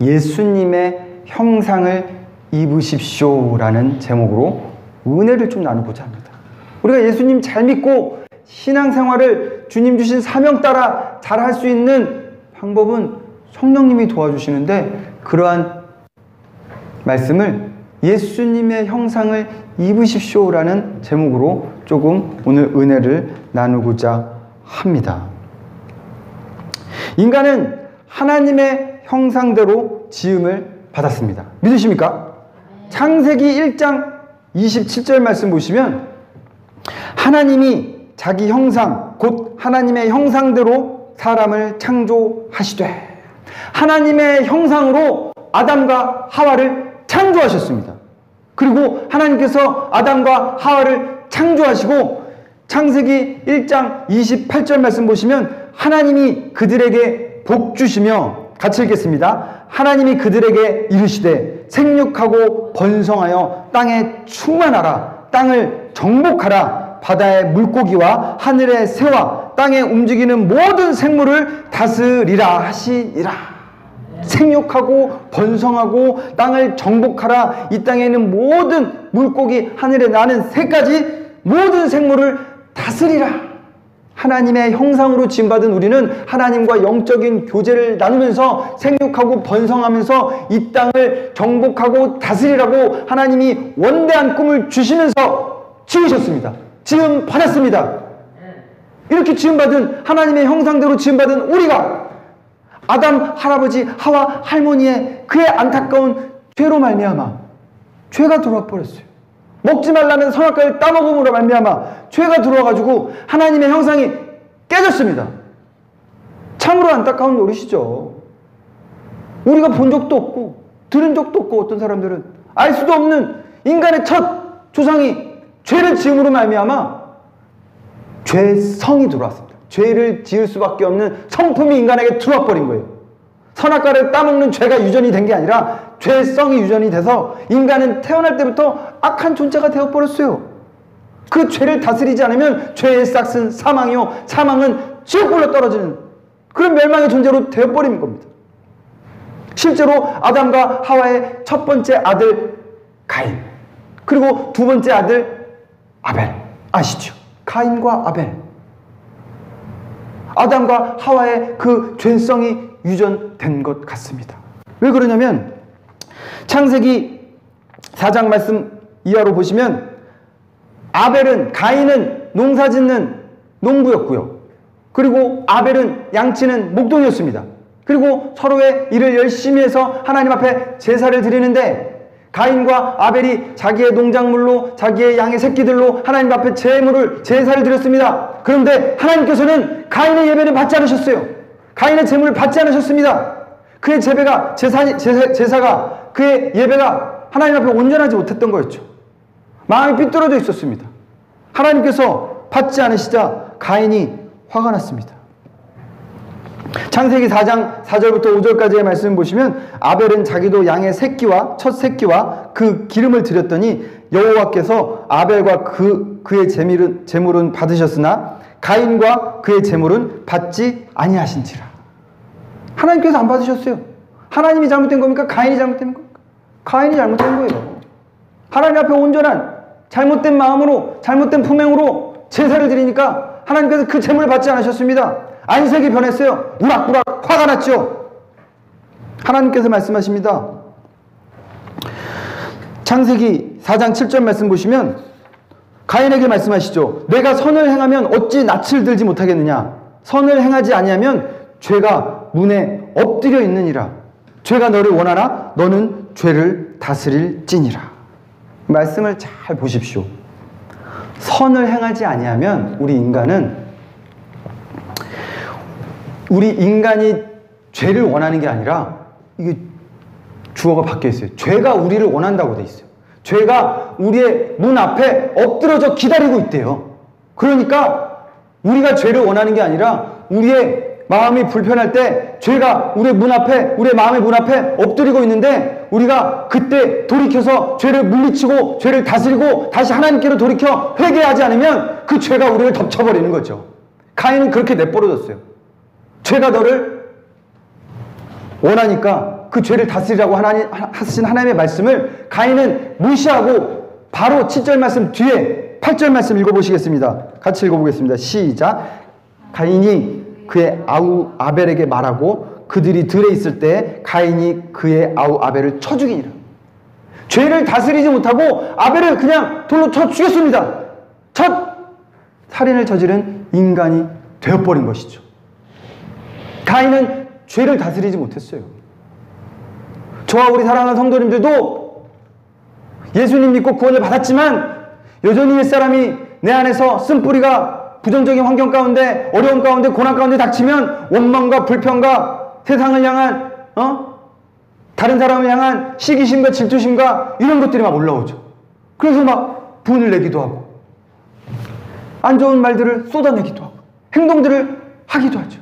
예수님의 형상을 입으십시오라는 제목으로 은혜를 좀 나누고자 합니다. 우리가 예수님 잘 믿고 신앙생활을 주님 주신 사명 따라 잘 할 수 있는 방법은 성령님이 도와주시는데, 그러한 말씀을 예수님의 형상을 입으십시오라는 제목으로 조금 오늘 은혜를 나누고자 합니다. 인간은 하나님의 형상대로 지음을 받았습니다. 믿으십니까? 창세기 1장 27절 말씀 보시면 하나님이 자기 형상 곧 하나님의 형상대로 사람을 창조하시되, 하나님의 형상으로 아담과 하와를 창조하셨습니다. 그리고 하나님께서 아담과 하와를 창조하시고 창세기 1장 28절 말씀 보시면 하나님이 그들에게 복 주시며, 같이 읽겠습니다. 하나님이 그들에게 이르시되 생육하고 번성하여 땅에 충만하라, 땅을 정복하라, 바다의 물고기와 하늘의 새와 땅에 움직이는 모든 생물을 다스리라 하시니라. 생육하고 번성하고 땅을 정복하라, 이 땅에 있는 모든 물고기, 하늘에 나는 새까지 모든 생물을 다스리라. 하나님의 형상으로 지음받은 우리는 하나님과 영적인 교제를 나누면서 생육하고 번성하면서 이 땅을 정복하고 다스리라고 하나님이 원대한 꿈을 주시면서 지으셨습니다. 지음 받았습니다. 이렇게 지음받은, 하나님의 형상대로 지음받은 우리가 아담 할아버지, 하와 할머니의 그의 안타까운 죄로 말미암아 죄가 들어와 버렸어요. 먹지 말라는 선악과를 따먹음으로 말미암아 죄가 들어와가지고 하나님의 형상이 깨졌습니다. 참으로 안타까운 노릇이죠. 우리가 본 적도 없고 들은 적도 없고 어떤 사람들은 알 수도 없는 인간의 첫 조상이 죄를 지음으로 말미암아 죄성이 들어왔습니다. 죄를 지을 수밖에 없는 성품이 인간에게 들어와 버린 거예요. 선악과를 따먹는 죄가 유전이 된 게 아니라 죄성이 유전이 돼서 인간은 태어날 때부터 악한 존재가 되어버렸어요. 그 죄를 다스리지 않으면 죄의 싹은 사망이요, 사망은 지옥불로 떨어지는 그런 멸망의 존재로 되어버린 겁니다. 실제로 아담과 하와의 첫 번째 아들 가인, 그리고 두 번째 아들 아벨 아시죠? 가인과 아벨. 아담과 하와의 그 죄성이 유전된 것 같습니다. 왜 그러냐면 창세기 4장 말씀 이하로 보시면 가인은 농사짓는 농부였고요. 그리고 아벨은 양치는 목동이었습니다. 그리고 서로의 일을 열심히 해서 하나님 앞에 제사를 드리는데, 가인과 아벨이 자기의 농작물로, 자기의 양의 새끼들로 하나님 앞에 제사를 드렸습니다. 그런데 하나님께서는 가인의 예배를 받지 않으셨어요. 가인의 제물을 받지 않으셨습니다. 그의 제사가, 그의 예배가 하나님 앞에 온전하지 못했던 거였죠. 마음이 삐뚤어져 있었습니다. 하나님께서 받지 않으시자 가인이 화가 났습니다. 창세기 4장 4절부터 5절까지의 말씀 보시면 아벨은 자기도 양의 첫 새끼와 그 기름을 드렸더니 여호와께서 아벨과 그의 제물은 받으셨으나 가인과 그의 제물은 받지 아니하신지라. 하나님께서 안 받으셨어요. 하나님이 잘못된 겁니까? 가인이 잘못된 겁니까? 가인이 잘못된 거예요. 하나님 앞에 온전한 잘못된 마음으로, 잘못된 품행으로 제사를 드리니까 하나님께서 그 제물을 받지 않으셨습니다. 안색이 변했어요. 우락부락 화가 났죠. 하나님께서 말씀하십니다. 창세기 4장 7절 말씀 보시면 가인에게 말씀하시죠. 내가 선을 행하면 어찌 낯을 들지 못하겠느냐. 선을 행하지 아니하면 죄가 문에 엎드려 있느니라. 죄가 너를 원하나 너는 죄를 다스릴지니라. 말씀을 잘 보십시오. 선을 행하지 아니하면 우리 인간이 죄를 원하는 게 아니라, 이게 주어가 바뀌어 있어요. 죄가 우리를 원한다고 돼 있어요. 죄가 우리의 문 앞에 엎드러져 기다리고 있대요. 그러니까 우리가 죄를 원하는 게 아니라 우리의 마음이 불편할 때 죄가 우리의 마음의 문 앞에 엎드리고 있는데, 우리가 그때 돌이켜서 죄를 물리치고 죄를 다스리고 다시 하나님께로 돌이켜 회개하지 않으면 그 죄가 우리를 덮쳐버리는 거죠. 가인은 그렇게 내버려뒀어요. 죄가 너를 원하니까 그 죄를 다스리라고 하신 하나님의 말씀을 가인은 무시하고 바로 7절 말씀 뒤에 8절 말씀 읽어보시겠습니다. 같이 읽어보겠습니다. 시작. 가인이 그의 아우 아벨에게 말하고 그들이 들에 있을 때 가인이 그의 아우 아벨을 쳐 죽이니라. 죄를 다스리지 못하고 아벨을 그냥 돌로 쳐 죽였습니다. 첫 살인을 저지른 인간이 되어버린 것이죠. 가인은 죄를 다스리지 못했어요. 저와 우리 사랑하는 성도님들도 예수님 믿고 구원을 받았지만 여전히 옛사람이 내 안에서 쓴뿌리가 부정적인 환경 가운데, 어려움 가운데, 고난 가운데 닥치면 원망과 불평과 세상을 향한 다른 사람을 향한 시기심과 질투심과 이런 것들이 막 올라오죠. 그래서 막 분을 내기도 하고 안 좋은 말들을 쏟아내기도 하고 행동들을 하기도 하죠.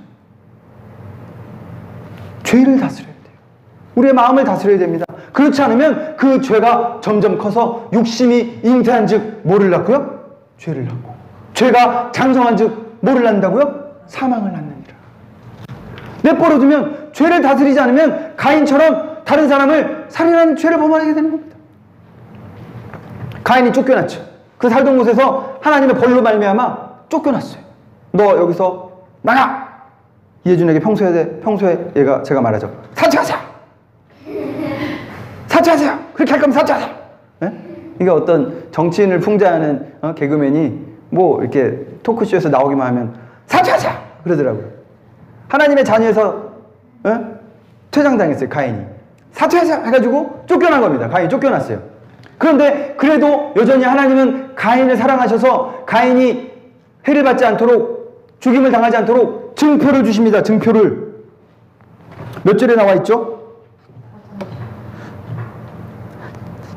죄를 다스려야 돼요. 우리의 마음을 다스려야 됩니다. 그렇지 않으면 그 죄가 점점 커서 육심이 잉태한 즉 뭐를 낳고요? 죄를 낳고, 죄가 장성한 즉 뭐를 낳는다고요? 사망을 낳느니라. 내버려두면, 죄를 다스리지 않으면 가인처럼 다른 사람을 살인하는 죄를 범하게 되는 겁니다. 가인이 쫓겨났죠. 그 살던 곳에서 하나님의 벌로 말미암아 쫓겨났어요. 너 여기서 나가! 이해준에게 평소에 얘가 제가 말하죠. 사퇴하세요! 사퇴하세요! 그렇게 할 거면 사퇴하세요! 네? 이게 어떤 정치인을 풍자하는 개그맨이 뭐 이렇게 토크쇼에서 나오기만 하면 사퇴하세요! 그러더라고요. 하나님의 자녀에서 퇴장당했어요. 가인이. 사퇴하세요! 해가지고 쫓겨난 겁니다. 가인이 쫓겨났어요. 그런데 그래도 여전히 하나님은 가인을 사랑하셔서 가인이 해를 받지 않도록, 죽임을 당하지 않도록 증표를 주십니다. 증표를. 몇 절에 나와 있죠?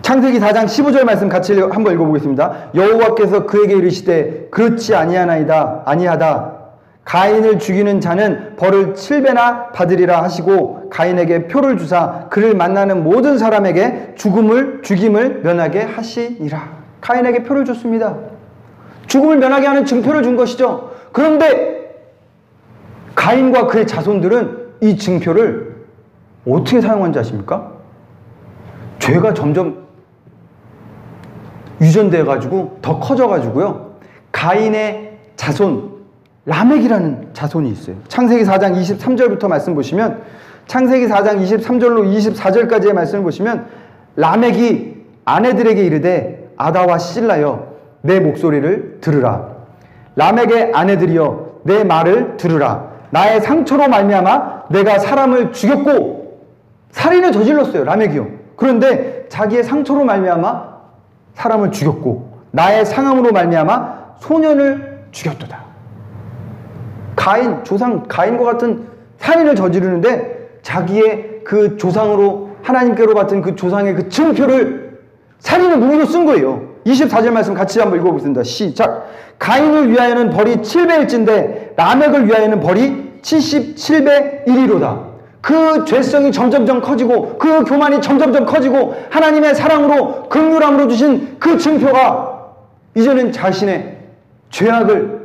창세기 4장 15절 말씀 같이 한번 읽어보겠습니다. 여호와께서 그에게 이르시되 그렇지 아니하다. 가인을 죽이는 자는 벌을 7배나 받으리라 하시고 가인에게 표를 주사 그를 만나는 모든 사람에게 죽임을 면하게 하시니라. 가인에게 표를 줬습니다. 죽음을 면하게 하는 증표를 준 것이죠. 그런데 가인과 그의 자손들은 이 증표를 어떻게 사용한지 아십니까? 죄가 점점 유전되어가지고 더 커져가지고요. 가인의 자손 라멕이라는 자손이 있어요. 창세기 4장 23절부터 말씀 보시면, 창세기 4장 23절로 24절까지의 말씀을 보시면 라멕이 아내들에게 이르되 아다와 실라여 내 목소리를 들으라. 라멕의 아내들이여 내 말을 들으라. 나의 상처로 말미암아 내가 사람을 죽였고, 살인을 저질렀어요. 라멕이요. 그런데 자기의 상처로 말미암아 사람을 죽였고 나의 상함으로 말미암아 소년을 죽였도다. 조상 가인과 같은 살인을 저지르는데 자기의 그 조상으로 하나님께로 받은 그 조상의 그 증표를 살인의 무기로 쓴 거예요. 24절 말씀 같이 한번 읽어보겠습니다. 시작. 가인을 위하여는 벌이 7배일진데 라멕을 위하여는 벌이 77배 1이로다. 그 죄성이 점점점 커지고 그 교만이 점점점 커지고 하나님의 사랑으로 긍휼함으로 주신 그 증표가 이제는 자신의 죄악을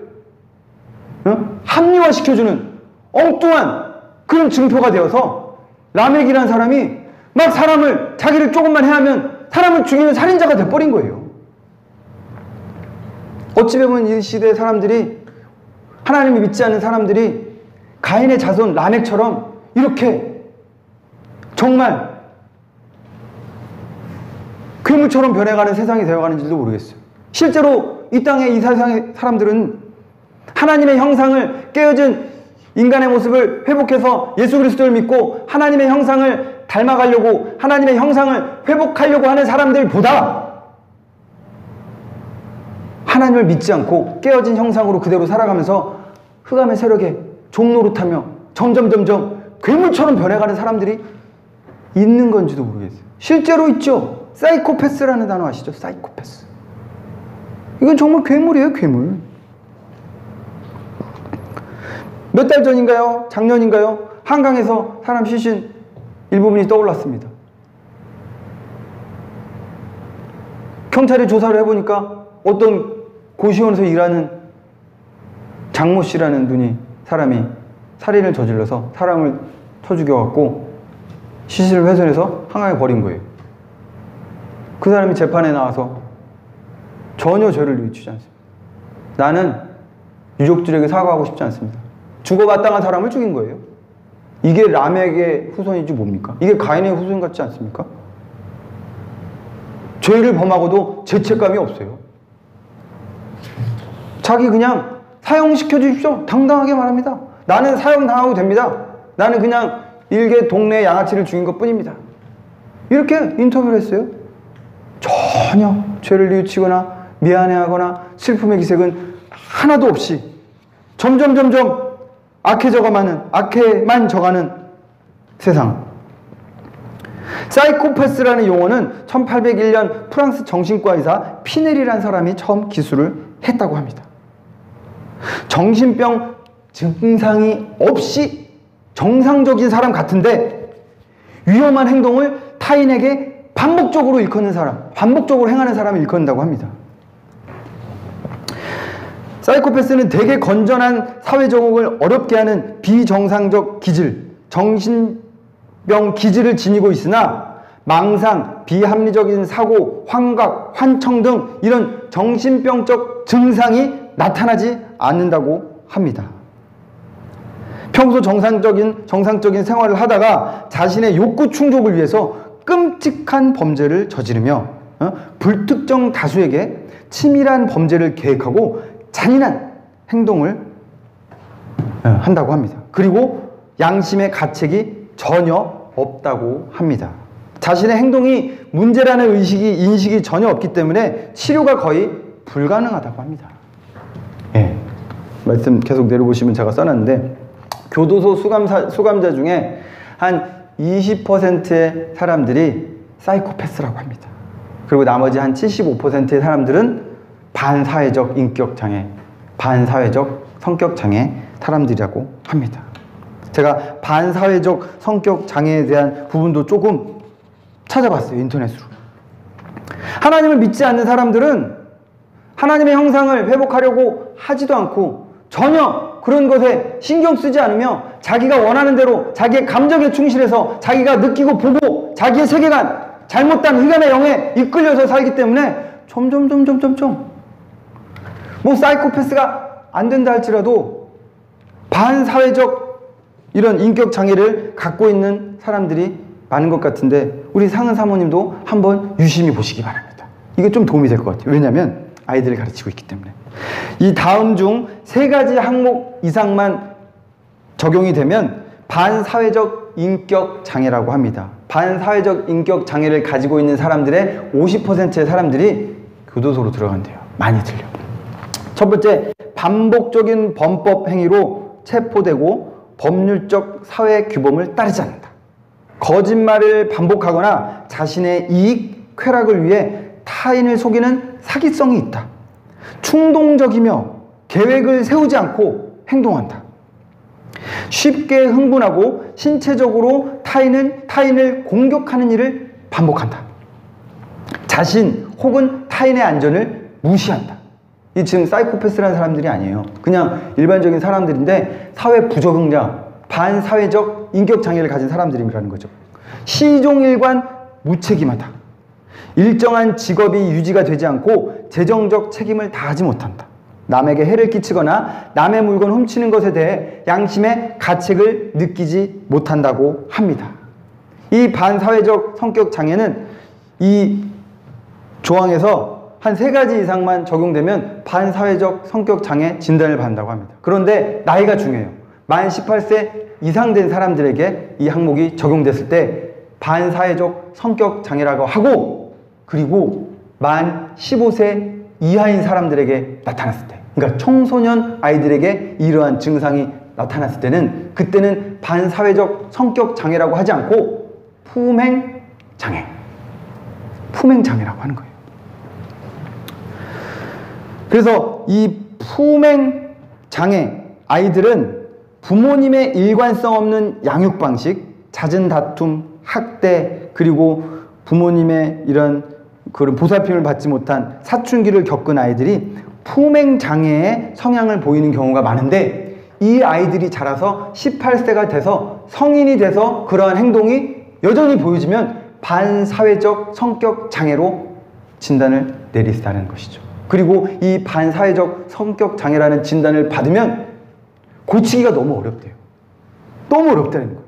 합리화시켜주는 엉뚱한 그런 증표가 되어서 라멕이라는 사람이 막 자기를 조금만 해하면 사람을 죽이는 살인자가 돼버린 거예요. 어찌 보면 이 시대의 사람들이, 하나님을 믿지 않는 사람들이 가인의 자손 라멕처럼 이렇게 정말 괴물처럼 변해가는 세상이 되어가는지도 모르겠어요. 실제로 이 땅의 이 세상의 사람들은 하나님의 형상을 깨어진 인간의 모습을 회복해서 예수 그리스도를 믿고 하나님의 형상을 닮아가려고, 하나님의 형상을 회복하려고 하는 사람들보다 하나님을 믿지 않고 깨어진 형상으로 그대로 살아가면서 흑암의 세력에 종노릇하며 점점 괴물처럼 변해가는 사람들이 있는 건지도 모르겠어요. 실제로 있죠. 사이코패스라는 단어 아시죠? 사이코패스. 이건 정말 괴물이에요. 괴물. 몇 달 전인가요? 작년인가요? 한강에서 사람 시신 일부분이 떠올랐습니다. 경찰이 조사를 해보니까 어떤 고시원에서 일하는 장모 씨라는 사람이 살인을 저질러서 사람을 쳐 죽여갖고 시신을 훼손해서 한강에 버린 거예요. 그 사람이 재판에 나와서 전혀 죄를 뉘우치지 않습니다. 나는 유족들에게 사과하고 싶지 않습니다. 죽어마땅한 사람을 죽인 거예요. 이게 라멕의 후손이지 뭡니까? 이게 가인의 후손 같지 않습니까? 죄를 범하고도 죄책감이 없어요. 자기 그냥 사형시켜 주십시오. 당당하게 말합니다. 나는 사형당하고 됩니다. 나는 그냥 일개 동네 양아치를 죽인 것 뿐입니다. 이렇게 인터뷰를 했어요. 전혀 죄를 뉘우치거나 미안해하거나 슬픔의 기색은 하나도 없이 점점 악해만 져가는 세상. 사이코패스라는 용어는 1801년 프랑스 정신과 의사 피넬이라는 사람이 처음 기술을 했다고 합니다. 정신병 증상이 없이 정상적인 사람 같은데 위험한 행동을 타인에게 반복적으로 일컫는 사람, 반복적으로 행하는 사람을 일컫는다고 합니다. 사이코패스는 대개 건전한 사회 적응을 어렵게 하는 비정상적 기질, 정신병 기질을 지니고 있으나 망상, 비합리적인 사고, 환각, 환청 등 이런 정신병적 증상이 나타나지 않는다고 합니다. 평소 정상적인 생활을 하다가 자신의 욕구 충족을 위해서 끔찍한 범죄를 저지르며 불특정 다수에게 치밀한 범죄를 계획하고 잔인한 행동을 한다고 합니다. 그리고 양심의 가책이 전혀 없다고 합니다. 자신의 행동이 문제라는 인식이 전혀 없기 때문에 치료가 거의 불가능하다고 합니다. 예, 말씀 계속 내려보시면 제가 써놨는데 교도소 수감자 중에 한 20%의 사람들이 사이코패스라고 합니다. 그리고 나머지 한 75%의 사람들은 반사회적 인격장애, 반사회적 성격장애 사람들이라고 합니다. 제가 반사회적 성격장애에 대한 부분도 조금 찾아봤어요. 인터넷으로. 하나님을 믿지 않는 사람들은 하나님의 형상을 회복하려고 하지도 않고 전혀 그런 것에 신경 쓰지 않으며 자기가 원하는 대로 자기의 감정에 충실해서 자기가 느끼고 보고 자기의 세계관, 잘못된 흑암의 영에 이끌려서 살기 때문에 점점 뭐 사이코패스가 안 된다 할지라도 반사회적 이런 인격 장애를 갖고 있는 사람들이 많은 것 같은데 우리 상은 사모님도 한번 유심히 보시기 바랍니다. 이게 좀 도움이 될 것 같아요. 왜냐하면 아이들을 가르치고 있기 때문에. 이 다음 중 3가지 항목 이상만 적용이 되면 반사회적 인격 장애라고 합니다. 반사회적 인격 장애를 가지고 있는 사람들의 50%의 사람들이 교도소로 들어간대요. 많이들요. 첫 번째, 반복적인 범법 행위로 체포되고 법률적 사회 규범을 따르지 않는다. 거짓말을 반복하거나 자신의 이익, 쾌락을 위해 타인을 속이는 사기성이 있다. 충동적이며 계획을 세우지 않고 행동한다. 쉽게 흥분하고 신체적으로 타인을 공격하는 일을 반복한다. 자신 혹은 타인의 안전을 무시한다. 이 지금 사이코패스라는 사람들이 아니에요. 그냥 일반적인 사람들인데 사회 부적응자, 반사회적 인격장애를 가진 사람들이라는 거죠. 시종일관 무책임하다. 일정한 직업이 유지가 되지 않고 재정적 책임을 다하지 못한다. 남에게 해를 끼치거나 남의 물건 훔치는 것에 대해 양심의 가책을 느끼지 못한다고 합니다. 이 반사회적 성격 장애는 이 조항에서 한 3가지 이상만 적용되면 반사회적 성격 장애 진단을 받는다고 합니다. 그런데 나이가 중요해요. 만 18세 이상 된 사람들에게 이 항목이 적용됐을 때 반사회적 성격 장애라고 하고, 그리고 만 15세 이하인 사람들에게 나타났을 때, 그러니까 청소년 아이들에게 이러한 증상이 나타났을 때는 그때는 반사회적 성격 장애라고 하지 않고 품행장애라고 하는 거예요. 그래서 이 품행장애 아이들은 부모님의 일관성 없는 양육 방식, 잦은 다툼, 학대, 그리고 부모님의 이런 그런 보살핌을 받지 못한 사춘기를 겪은 아이들이 품행장애의 성향을 보이는 경우가 많은데, 이 아이들이 자라서 18세가 돼서 성인이 돼서 그러한 행동이 여전히 보여지면 반사회적 성격 장애로 진단을 내리시다는 것이죠. 그리고 이 반사회적 성격 장애라는 진단을 받으면 고치기가 너무 어렵대요. 너무 어렵다는 거예요.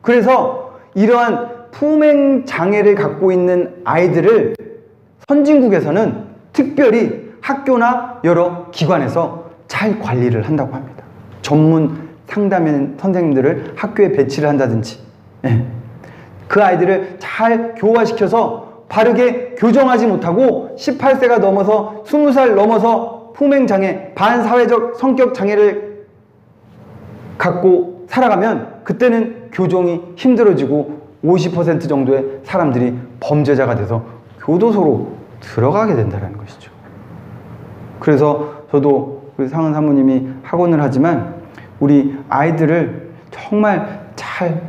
그래서 이러한 품행 장애를 갖고 있는 아이들을 선진국에서는 특별히 학교나 여러 기관에서 잘 관리를 한다고 합니다. 전문 상담 선생님들을 학교에 배치를 한다든지, 그 아이들을 잘 교화시켜서 바르게 교정하지 못하고 18세가 넘어서 20살 넘어서 품행장애, 반사회적 성격장애를 갖고 살아가면 그때는 교정이 힘들어지고 50% 정도의 사람들이 범죄자가 돼서 교도소로 들어가게 된다는 것이죠. 그래서 저도 우리 상은 사모님이 학원을 하지만 우리 아이들을 정말 잘,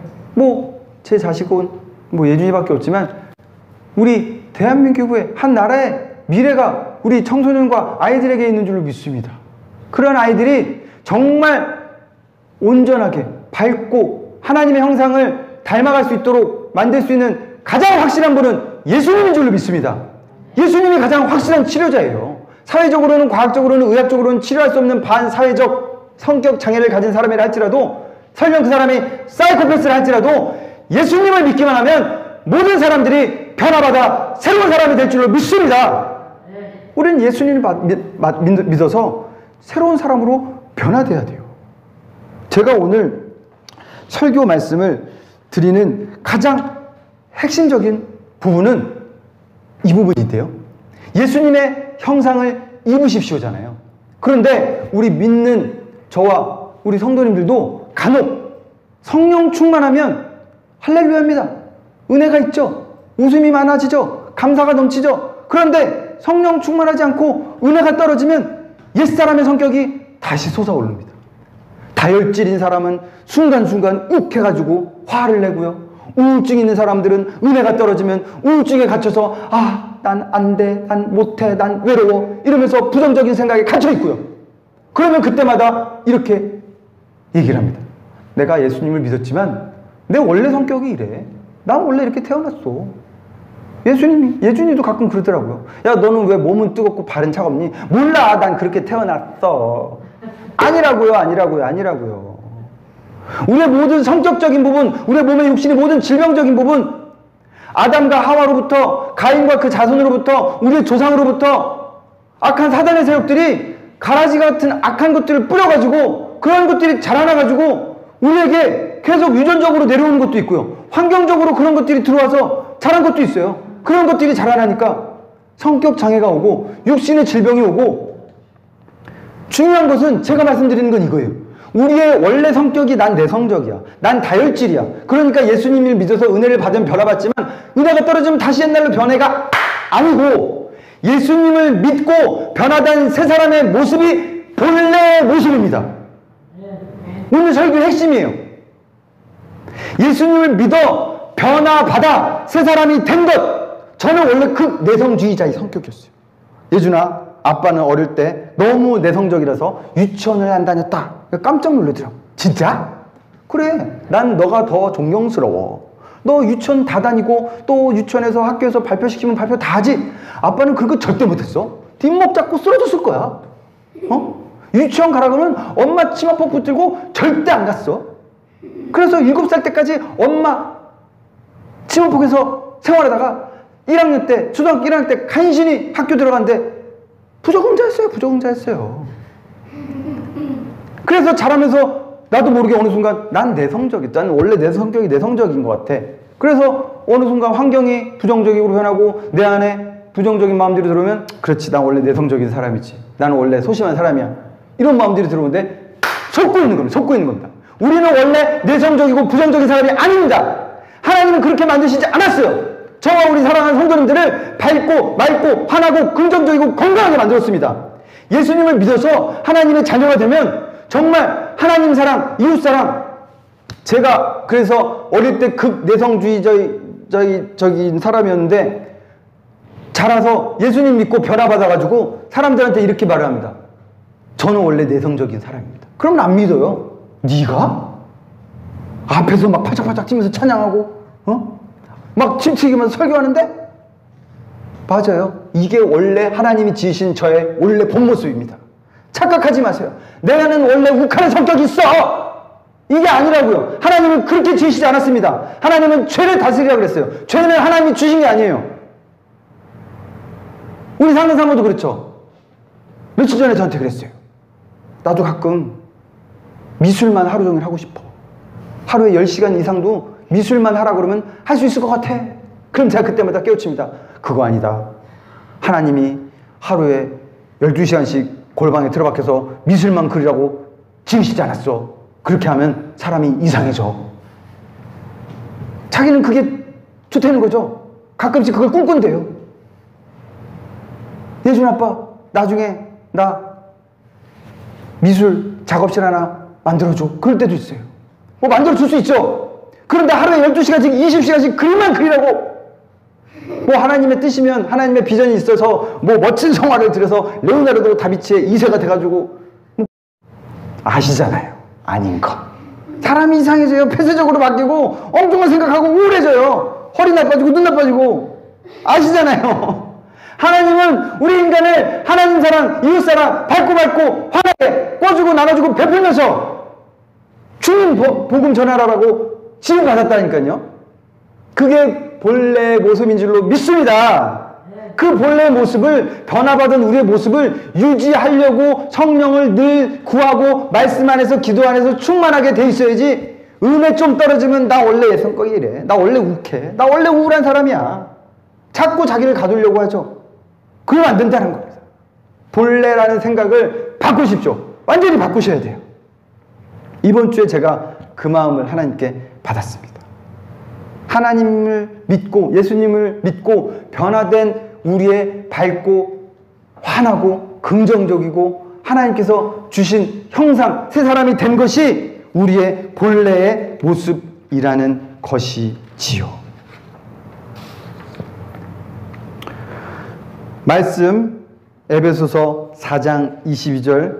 제 자식은 예준이밖에 없지만 우리 대한민국의 한 나라의 미래가 우리 청소년과 아이들에게 있는 줄로 믿습니다. 그런 아이들이 정말 온전하게 밝고 하나님의 형상을 닮아갈 수 있도록 만들 수 있는 가장 확실한 분은 예수님인 줄로 믿습니다. 예수님이 가장 확실한 치료자예요. 사회적으로는, 과학적으로는, 의학적으로는 치료할 수 없는 반사회적 성격 장애를 가진 사람이라 할지라도, 설령 그 사람이 사이코패스를 할지라도 예수님을 믿기만 하면 모든 사람들이 변화받아 새로운 사람이 될 줄로 믿습니다. 우리는 예수님을 믿어서 새로운 사람으로 변화돼야 돼요. 제가 오늘 설교 말씀을 드리는 가장 핵심적인 부분은 이 부분인데요. 예수님의 형상을 입으십시오잖아요. 그런데 우리 믿는 저와 우리 성도님들도 간혹 성령 충만하면 할렐루야입니다. 은혜가 있죠. 웃음이 많아지죠. 감사가 넘치죠. 그런데 성령 충만하지 않고 은혜가 떨어지면 옛사람의 성격이 다시 솟아오릅니다. 다혈질인 사람은 순간순간 욱해가지고 화를 내고요. 우울증 있는 사람들은 은혜가 떨어지면 우울증에 갇혀서 난 안 돼, 난 못해, 난 외로워 이러면서 부정적인 생각에 갇혀 있고요. 그러면 그때마다 이렇게 얘기를 합니다. 내가 예수님을 믿었지만 내 원래 성격이 이래. 난 원래 이렇게 태어났어. 예준이도 가끔 그러더라고요. 야, 너는 왜 몸은 뜨겁고 발은 차갑니? 몰라, 난 그렇게 태어났어. 아니라고요. 우리의 모든 성격적인 부분, 우리의 몸의 육신의 모든 질병적인 부분, 아담과 하와로부터, 가인과 그 자손으로부터, 우리의 조상으로부터 악한 사단의 세력들이 가라지 같은 악한 것들을 뿌려가지고 그런 것들이 자라나가지고 우리에게 계속 유전적으로 내려오는 것도 있고요. 환경적으로 그런 것들이 들어와서 자란 것도 있어요. 그런 것들이 자라나니까 성격 장애가 오고 육신의 질병이 오고, 중요한 것은 제가 말씀드리는 건 이거예요. 우리의 원래 성격이 난 내성적이야. 난 다혈질이야. 그러니까 예수님을 믿어서 은혜를 받으면 변화받지만 은혜가 떨어지면 다시 옛날로 변해가 아니고, 예수님을 믿고 변화된 새 사람의 모습이 본래의 모습입니다. 오늘 설교의 핵심이에요. 예수님을 믿어 변화받아 새 사람이 된 것. 저는 원래 내성주의자의 성격이었어요. 예준아, 아빠는 어릴 때 너무 내성적이라서 유치원을 안 다녔다. 깜짝 놀라더라고. 진짜? 그래, 난 너가 더 존경스러워. 너 유치원 다 다니고 또 유치원에서 학교에서 발표시키면 발표 다 하지. 아빠는 그런 거 절대 못했어. 뒷목 잡고 쓰러졌을 거야. 유치원 가라 그러면 엄마 치마폭 붙들고 절대 안 갔어. 그래서 7살 때까지 엄마 치마폭에서 생활하다가 1학년 때, 초등학교 1학년 때 간신히 학교 들어갔는데 부적응자였어요. 그래서 자라면서 나도 모르게 어느 순간 난 원래 내 성격이 내성적인 것 같아. 그래서 어느 순간 환경이 부정적으로 변하고 내 안에 부정적인 마음들이 들어오면, 그렇지, 난 원래 내성적인 사람이지. 나는 원래 소심한 사람이야. 이런 마음들이 들어오는데 속고 있는 겁니다. 우리는 원래 내성적이고 부정적인 사람이 아닙니다. 하나님은 그렇게 만드시지 않았어요. 저와 우리 사랑하는 성도님들을 밝고 맑고 환하고 긍정적이고 건강하게 만들었습니다. 예수님을 믿어서 하나님의 자녀가 되면 정말 하나님 사랑, 이웃 사랑. 제가 그래서 어릴 때 극내성주의적인 사람이었는데 자라서 예수님 믿고 변화받아가지고 사람들한테 이렇게 말을 합니다. 저는 원래 내성적인 사람입니다. 그럼 안 믿어요. 네가? 앞에서 막 팔짝팔짝 뛰면서 찬양하고 막 침튀기면서 설교하는데? 맞아요. 이게 원래 하나님이 지으신 저의 원래 본 모습입니다. 착각하지 마세요. 내가는 원래 욱하는 성격이 있어! 이게 아니라고요. 하나님은 그렇게 지으시지 않았습니다. 하나님은 죄를 다스리라고 그랬어요. 죄는 하나님이 주신 게 아니에요. 우리 상근 사모도 그렇죠. 며칠 전에 저한테 그랬어요. 나도 가끔 미술만 하루 종일 하고 싶어. 하루에 10시간 이상도 미술만 하라 그러면 할 수 있을 것 같아. 그럼 제가 그때마다 깨우칩니다. 그거 아니다. 하나님이 하루에 12시간씩 골방에 틀어박혀서 미술만 그리라고 지으시지 않았어. 그렇게 하면 사람이 이상해져. 자기는 그게 좋다는 거죠. 가끔씩 그걸 꿈꾼대요. 예준 아빠, 나중에 나 미술 작업실 하나 만들어줘. 그럴 때도 있어요. 뭐 만들어줄 수 있죠. 그런데 하루에 12시간씩 20시간씩 그림만 그리라고. 뭐 하나님의 뜻이면 하나님의 비전이 있어서 뭐 멋진 성화를 들여서 레오나르도 다비치의 2세가 돼가지고 아시잖아요. 아닌 거. 사람이 이상해져요. 폐쇄적으로 바뀌고 엉뚱한 생각하고 우울해져요. 허리 나빠지고 눈 나빠지고. 아시잖아요. 하나님은 우리 인간을 하나님 사랑, 이웃 사랑 밟고 환하게 꿔주고 나눠주고 베풀면서 주님 복음 전하라고 지금 받았다니까요. 그게 본래의 모습인 줄로 믿습니다. 그 본래의 모습을, 변화받은 우리의 모습을 유지하려고 성령을 늘 구하고 말씀 안에서 기도 안에서 충만하게 돼 있어야지. 은혜 좀 떨어지면 나 원래 예성껏 이래. 나 원래 욱해. 나 원래 우울한 사람이야. 자꾸 자기를 가두려고 하죠. 그러면 안 된다는 겁니다. 본래라는 생각을 바꾸십시오. 완전히 바꾸셔야 돼요. 이번 주에 제가 그 마음을 하나님께 받았습니다. 하나님을 믿고 예수님을 믿고 변화된 우리의 밝고 환하고 긍정적이고 하나님께서 주신 형상, 새 사람이 된 것이 우리의 본래의 모습이라는 것이지요. 말씀 에베소서 4장 22절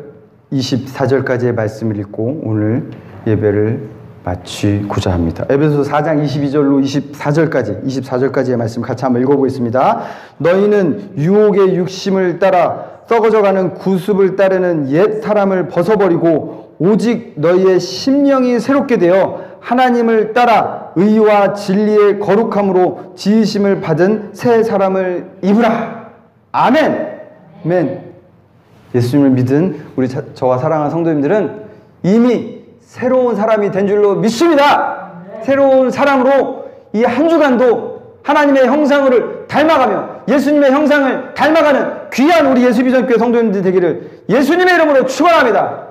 24절까지의 말씀을 읽고 오늘 예배를 마치고자 합니다. 에베소서 4장 22절로 24절까지의 말씀 같이 한번 읽어보겠습니다. 너희는 유혹의 육심을 따라 썩어져가는 구습을 따르는 옛 사람을 벗어버리고 오직 너희의 심령이 새롭게 되어 하나님을 따라 의와 진리의 거룩함으로 지으심을 받은 새 사람을 입으라. 아멘. 아멘. 예수님을 믿은 우리 저와 사랑하는 성도님들은 이미 새로운 사람이 된 줄로 믿습니다. 새로운 사람으로 이 한 주간도 하나님의 형상을 닮아가며 예수님의 형상을 닮아가는 귀한 우리 예수비전교회 성도님들 되기를 예수님의 이름으로 축원합니다.